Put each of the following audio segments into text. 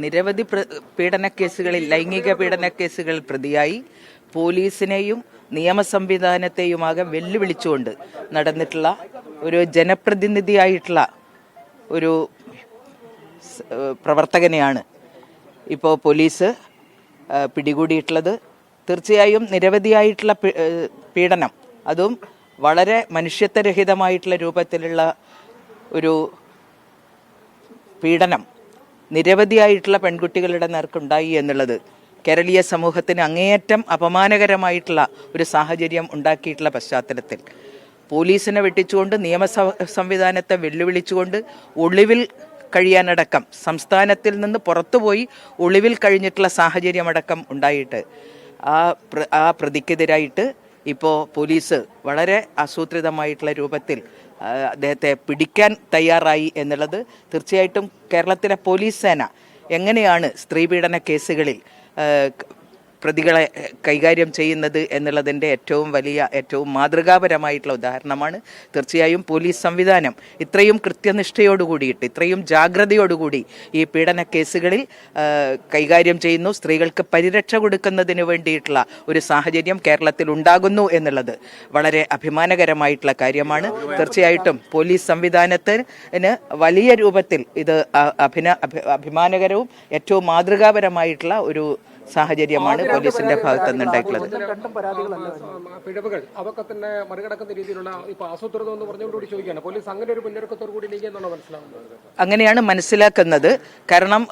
നിരവധി പീഡന കേസുകളിൽ ലൈംഗിക പീഡന കേസുകളിൽ പ്രതിയായി പോലീസിനെയും നിയമ സംവിധാനത്തെയുമാകെ വെല്ലുവിളിച്ചുകൊണ്ട് നടന്നിട്ടുള്ള ഒരു ജനപ്രതിനിധിയായിട്ടുള്ള ഒരു പ്രവർത്തകനെയാണ് ഇപ്പോൾ പോലീസ് പിടികൂടിയിട്ടുള്ളത്. തീർച്ചയായും നിരവധിയായിട്ടുള്ള പീഡനം, അതും വളരെ മനുഷ്യത്വരഹിതമായിട്ടുള്ള രൂപത്തിലുള്ള ഒരു പീഡനം നിരവധിയായിട്ടുള്ള പെൺകുട്ടികളുടെ നേർക്കുണ്ടായി എന്നുള്ളത് കേരളീയ സമൂഹത്തിന് അങ്ങേയറ്റം അപമാനകരമായിട്ടുള്ള ഒരു സാഹചര്യം ഉണ്ടാക്കിയിട്ടുള്ള പശ്ചാത്തലത്തിൽ പോലീസിനെ വെട്ടിച്ചുകൊണ്ട് നിയമ സംവിധാനത്തെ വെല്ലുവിളിച്ചുകൊണ്ട് ഒളിവിൽ കഴിയാനടക്കം, സംസ്ഥാനത്തിൽ നിന്ന് പുറത്തുപോയി ഒളിവിൽ കഴിഞ്ഞിട്ടുള്ള സാഹചര്യമടക്കം ഉണ്ടായിട്ട് ആ പ്രതിക്കെതിരായിട്ട് ഇപ്പോൾ പോലീസ് വളരെ ആസൂത്രിതമായിട്ടുള്ള രൂപത്തിൽ അദ്ദേഹത്തെ പിടിക്കാൻ തയ്യാറായി എന്നുള്ളത് തീർച്ചയായിട്ടും കേരളത്തിലെ പോലീസ് സേന എങ്ങനെയാണ് സ്ത്രീപീഡന കേസുകളിൽ പ്രതികളെ കൈകാര്യം ചെയ്യുന്നത് എന്നുള്ളതിൻ്റെ ഏറ്റവും മാതൃകാപരമായിട്ടുള്ള ഉദാഹരണമാണ്. തീർച്ചയായും പോലീസ് സംവിധാനം ഇത്രയും കൃത്യനിഷ്ഠയോടുകൂടിയിട്ട്, ഇത്രയും ജാഗ്രതയോടുകൂടി ഈ പീഡന കേസുകളിൽ കൈകാര്യം ചെയ്യുന്നു, സ്ത്രീകൾക്ക് പരിരക്ഷ കൊടുക്കുന്നതിന് വേണ്ടിയിട്ടുള്ള ഒരു സാഹചര്യം കേരളത്തിൽ ഉണ്ടാകുന്നു എന്നുള്ളത് വളരെ അഭിമാനകരമായിട്ടുള്ള കാര്യമാണ്. തീർച്ചയായിട്ടും പോലീസ് സംവിധാനത്തിന് വലിയ രൂപത്തിൽ ഇത് അഭിമാനകരവും ഏറ്റവും മാതൃകാപരമായിട്ടുള്ള ഒരു സാഹചര്യമാണ് പോലീസിന്റെ ഭാഗത്ത് നിന്നുണ്ടായിട്ടുള്ളത്. പിഴവുകൾ അതൊക്കെ തന്നെ മറികടക്കുന്ന രീതിയിലുള്ള ആസൂത്രിതം എന്ന് പറഞ്ഞുകൊണ്ട് ചോദിക്കുകയാണ് പോലീസ് അങ്ങനെ ഒരു മുന്നൊരുക്കത്തോടു കൂടി നീങ്ങിയെന്നാണ് മനസ്സിലാവുന്നത്. അങ്ങനെയാണ് മനസ്സിലാക്കുന്നത്. കാരണം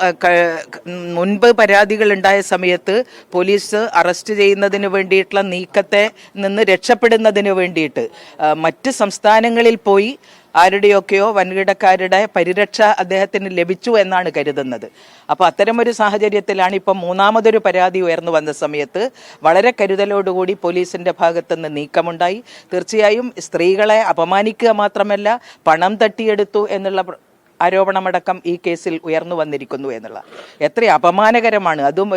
മുൻപ് പരാതികൾ ഉണ്ടായ സമയത്ത് പോലീസ് അറസ്റ്റ് ചെയ്യുന്നതിന് വേണ്ടിയിട്ടുള്ള നീക്കത്തെ നിന്ന് രക്ഷപ്പെടുന്നതിന് വേണ്ടിയിട്ട് മറ്റ് സംസ്ഥാനങ്ങളിൽ പോയി ആരുടെയൊക്കെയോ വൻകിടക്കാരുടെ പരിരക്ഷ അദ്ദേഹത്തിന് ലഭിച്ചു എന്നാണ് കരുതുന്നത്. അപ്പോൾ അത്തരമൊരു സാഹചര്യത്തിലാണ് ഇപ്പം മൂന്നാമതൊരു പരാതി ഉയർന്നു വന്ന സമയത്ത് വളരെ കരുതലോടുകൂടി പോലീസിന്റെ ഭാഗത്തുനിന്ന് നീക്കമുണ്ടായി. തീർച്ചയായും സ്ത്രീകളെ അപമാനിക്കുക മാത്രമല്ല, പണം തട്ടിയെടുത്തു എന്നുള്ള ആരോപണമടക്കം ഈ കേസിൽ ഉയർന്നു വന്നിരിക്കുന്നു എന്നുള്ള എത്ര അപമാനകരമാണ്. അതും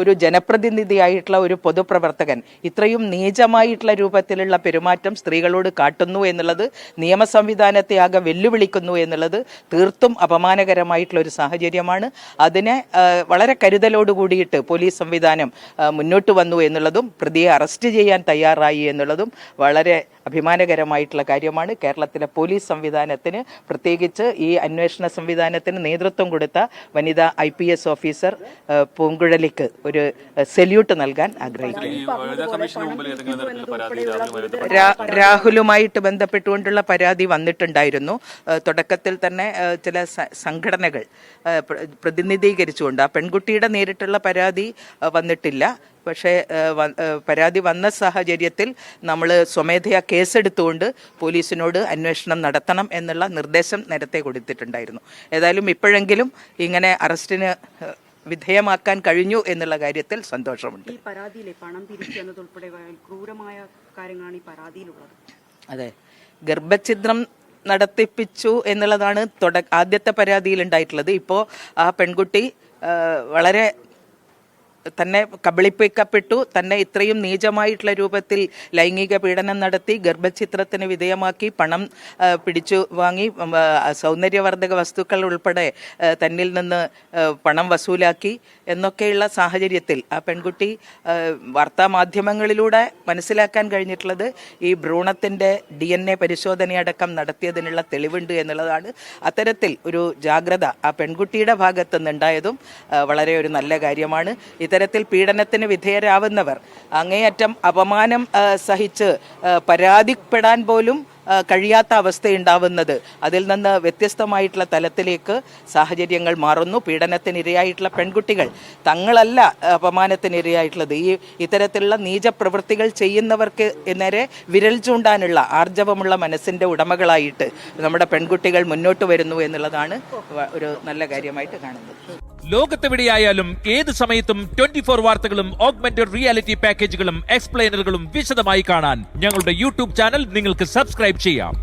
ഒരു ജനപ്രതിനിധിയായിട്ടുള്ള ഒരു പൊതുപ്രവർത്തകൻ ഇത്രയും നീചമായിട്ടുള്ള രൂപത്തിലുള്ള പെരുമാറ്റം സ്ത്രീകളോട് കാട്ടുന്നു എന്നുള്ളത്, നിയമ സംവിധാനത്തെ ആകെ വെല്ലുവിളിക്കുന്നു എന്നുള്ളത് തീർത്തും അപമാനകരമായിട്ടുള്ള ഒരു സാഹചര്യമാണ്. അതിനെ വളരെ കരുതലോടുകൂടിയിട്ട് പോലീസ് സംവിധാനം മുന്നോട്ട് വന്നു എന്നുള്ളതും പ്രതിയെ അറസ്റ്റ് ചെയ്യാൻ തയ്യാറായി എന്നുള്ളതും വളരെ അഭിമാനകരമായിട്ടുള്ള കാര്യമാണ്. കേരളത്തിലെ പോലീസ് സംവിധാനത്തിന്, പ്രത്യേകിച്ച് ഈ അന്വേഷണ സംവിധാനത്തിന് നേതൃത്വം കൊടുത്ത വനിതാ IPS ഓഫീസർ പൂങ്കുഴലിക്ക് ഒരു സല്യൂട്ട് നൽകാൻ ആഗ്രഹിക്കുന്നു. രാഹുലുമായിട്ട് ബന്ധപ്പെട്ടുകൊണ്ടുള്ള പരാതി വന്നിട്ടുണ്ടായിരുന്നു. തുടക്കത്തിൽ തന്നെ ചില സംഘടനകൾ പ്രതിനിധീകരിച്ചുകൊണ്ട് ആ പെൺകുട്ടിയുടെ നേരിട്ടുള്ള പരാതി വന്നിട്ടില്ല. പക്ഷേ പരാതി വന്ന സാഹചര്യത്തിൽ നമ്മൾ സ്വമേധയാ കേസെടുത്തുകൊണ്ട് പോലീസിനോട് അന്വേഷണം നടത്തണം എന്നുള്ള നിർദ്ദേശം നേരത്തെ കൊടുത്തിട്ടുണ്ടായിരുന്നു. ഏതായാലും ഇപ്പോഴെങ്കിലും ഇങ്ങനെ അറസ്റ്റിന് വിധേയമാക്കാൻ കഴിഞ്ഞു എന്നുള്ള കാര്യത്തിൽ സന്തോഷമുണ്ട്. ഈ പരാതിയിലെ പണം പിരിച്ചു എന്നതുൾപ്പെടെ ക്രൂരമായ കാര്യങ്ങളാണ് ഈ പരാതിയിലുള്ളത്. അതെ, ഗർഭഛിദ്രം നടത്തിപ്പിച്ചു എന്നുള്ളതാണ് ആദ്യത്തെ പരാതിയിൽ ഉണ്ടായിട്ടുള്ളത്. ഇപ്പോൾ ആ പെൺകുട്ടി വളരെ തന്നെ കബളിപ്പിക്കപ്പെട്ടു, തന്നെ ഇത്രയും നീചമായിട്ടുള്ള രൂപത്തിൽ ലൈംഗിക പീഡനം നടത്തി, ഗർഭഛിദ്രത്തിന് വിധേയമാക്കി, പണം പിടിച്ചു വാങ്ങി, സൗന്ദര്യവർദ്ധക വസ്തുക്കൾ ഉൾപ്പെടെ തന്നിൽ നിന്ന് പണം വസൂലാക്കി എന്നൊക്കെയുള്ള സാഹചര്യത്തിൽ ആ പെൺകുട്ടി വാർത്താമാധ്യമങ്ങളിലൂടെ മനസ്സിലാക്കാൻ കഴിഞ്ഞിട്ടുള്ളത് ഈ ഭ്രൂണത്തിൻ്റെ DNA പരിശോധനയടക്കം നടത്തിയതിനുള്ള തെളിവുണ്ട് എന്നുള്ളതാണ്. അത്തരത്തിൽ ഒരു ജാഗ്രത ആ പെൺകുട്ടിയുടെ ഭാഗത്തു നിന്നുണ്ടായതും വളരെ ഒരു നല്ല കാര്യമാണ്. ഇത്തരത്തിൽ പീഡനത്തിന് വിധേയരാവുന്നവർ അങ്ങേയറ്റം അപമാനം സഹിച്ച് പരാതിപ്പെടാൻ പോലും കഴിയാത്ത അവസ്ഥയുണ്ടാവുന്നത്, അതിൽ നിന്ന് വ്യത്യസ്തമായിട്ടുള്ള തലത്തിലേക്ക് സാഹചര്യങ്ങൾ മാറുന്നു. പീഡനത്തിനിരയായിട്ടുള്ള പെൺകുട്ടികൾ തങ്ങളല്ല അപമാനത്തിനിരയായിട്ടുള്ളത്. ഇത്തരത്തിലുള്ള നീചപ്രവൃത്തികൾ ചെയ്യുന്നവർക്ക് നേരെ വിരൽ ചൂണ്ടാനുള്ള ആർജവമുള്ള മനസ്സിൻ്റെ ഉടമകളായിട്ട് നമ്മുടെ പെൺകുട്ടികൾ മുന്നോട്ട് വരുന്നു എന്നുള്ളതാണ് ഒരു നല്ല കാര്യമായിട്ട് കാണുന്നത്. ലോകത്തെവിടെയായാലും ഏത് സമയത്തും 24 വാർത്തകളും ഓഗ്മെന്റഡ് റിയാലിറ്റി പാക്കേജുകളും എക്സ്പ്ലെയിനറുകളും വിശദമായി കാണാൻ ഞങ്ങളുടെ YouTube ചാനൽ നിങ്ങൾക്ക് സബ്സ്ക്രൈബ് ചെയ്യാം.